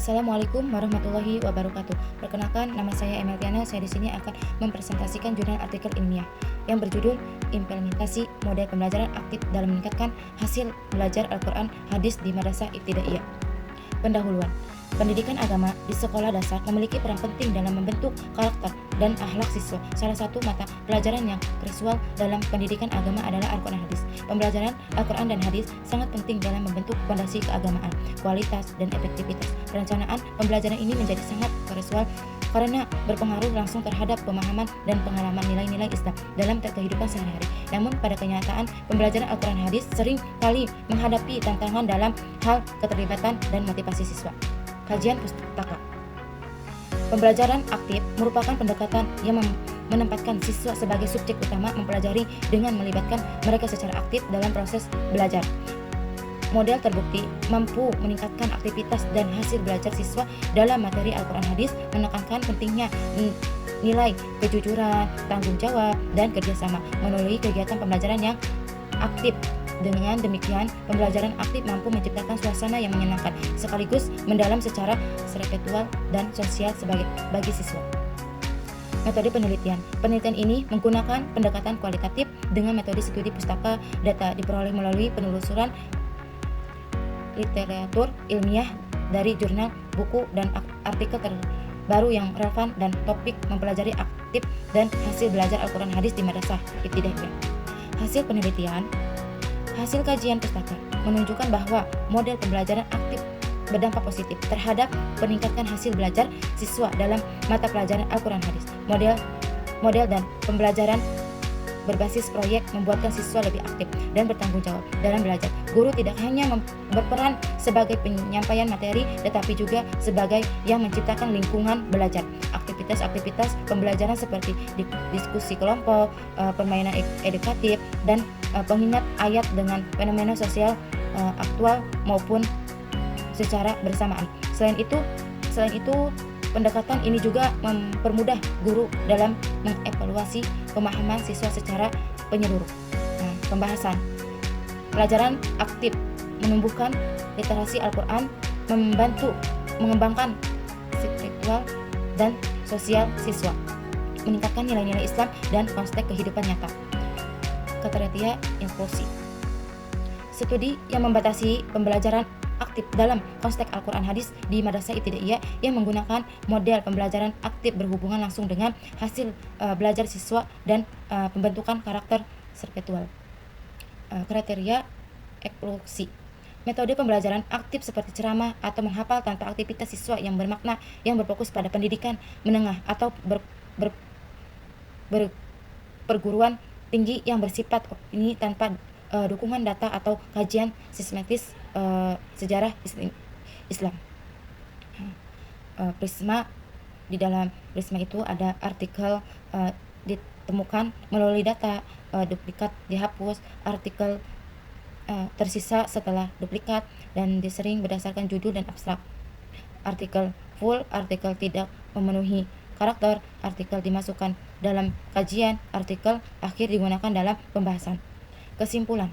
Assalamualaikum warahmatullahi wabarakatuh. Perkenalkan, nama saya Emeltiana. Saya di sini akan mempresentasikan jurnal artikel ilmiah yang berjudul Implementasi Model Pembelajaran Aktif dalam Meningkatkan Hasil Belajar Al-Quran Hadis di Madrasah Ibtidaiyah. Pendahuluan. Pendidikan agama di sekolah dasar memiliki peran penting dalam membentuk karakter dan akhlak siswa. Salah satu mata pelajaran yang krusial dalam pendidikan agama adalah Al-Quran Hadis. Pembelajaran Al-Quran dan Hadis sangat penting dalam membentuk fondasi keagamaan, kualitas, dan efektivitas. Perencanaan pembelajaran ini menjadi sangat krusial karena berpengaruh langsung terhadap pemahaman dan pengalaman nilai-nilai Islam dalam kehidupan sehari-hari. Namun pada kenyataan, pembelajaran Al-Quran Hadis sering kali menghadapi tantangan dalam hal keterlibatan dan motivasi siswa. Kajian pustaka. Pembelajaran aktif merupakan pendekatan yang menempatkan siswa sebagai subjek utama mempelajari dengan melibatkan mereka secara aktif dalam proses belajar. Model terbukti mampu meningkatkan aktivitas dan hasil belajar siswa dalam materi Al-Quran Hadis, menekankan pentingnya nilai kejujuran, tanggung jawab, dan kerjasama melalui kegiatan pembelajaran yang aktif. Dengan demikian, pembelajaran aktif mampu menciptakan suasana yang menyenangkan sekaligus mendalam secara intelektual dan sosial bagi siswa. Metode penelitian. Penelitian ini menggunakan pendekatan kualitatif dengan metode studi pustaka. Data diperoleh melalui penelusuran literatur ilmiah dari jurnal, buku, dan artikel terbaru yang relevan dan topik mempelajari aktif dan hasil belajar Al-Quran Hadis di Madrasah Ibtidaiyah. Hasil penelitian. Hasil kajian pustaka menunjukkan bahwa model pembelajaran aktif berdampak positif terhadap peningkatan hasil belajar siswa dalam mata pelajaran Al-Quran Hadis. Model dan pembelajaran berbasis proyek membuatkan siswa lebih aktif dan bertanggung jawab dalam belajar. Guru tidak hanya berperan sebagai penyampaian materi, tetapi juga sebagai yang menciptakan lingkungan belajar. Aktivitas-aktivitas pembelajaran seperti diskusi kelompok, permainan edukatif, dan pengingat ayat dengan fenomena sosial aktual maupun secara bersamaan. Selain itu, pendekatan ini juga mempermudah guru dalam mengevaluasi pemahaman siswa secara menyeluruh. Pembahasan. Pelajaran aktif menumbuhkan literasi Al-Quran, membantu mengembangkan spiritual dan sosial siswa, meningkatkan nilai-nilai Islam dan konteks kehidupan nyata. Kriteria inklusi. Studi yang membatasi pembelajaran aktif dalam konteks Al-Quran Hadis di Madrasah Ibtidaiyah yang menggunakan model pembelajaran aktif berhubungan langsung dengan hasil belajar siswa dan pembentukan karakter spiritual. Kriteria inklusi. Metode pembelajaran aktif seperti ceramah atau menghafal tanpa aktivitas siswa yang bermakna yang berfokus pada pendidikan menengah atau perguruan tinggi yang bersifat opini tanpa dukungan data atau kajian sistematis sejarah Islam. Prisma. Di dalam Prisma itu ada artikel ditemukan melalui data, duplikat dihapus, artikel tersisa setelah duplikat, dan disering berdasarkan judul dan abstrak. Artikel full, artikel tidak memenuhi karakter, artikel dimasukkan dalam kajian, artikel akhir digunakan dalam pembahasan. Kesimpulan.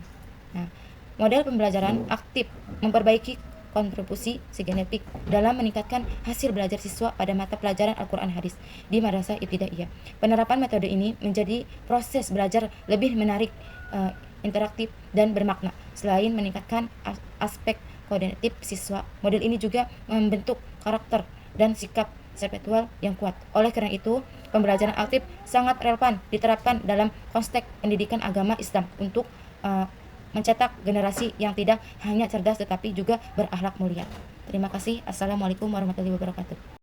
Model pembelajaran aktif memperbaiki kontribusi signifikan dalam meningkatkan hasil belajar siswa pada mata pelajaran Al-Quran Hadis di Madrasah Ibtidaiyah. Penerapan metode ini menjadi proses belajar lebih menarik, interaktif, dan bermakna. Selain meningkatkan aspek kognitif siswa, model ini juga membentuk karakter dan sikap spiritual yang kuat. Oleh karena itu, pembelajaran aktif sangat relevan diterapkan dalam konteks pendidikan agama Islam untuk mencetak generasi yang tidak hanya cerdas tetapi juga berakhlak mulia. Terima kasih. Assalamualaikum warahmatullahi wabarakatuh.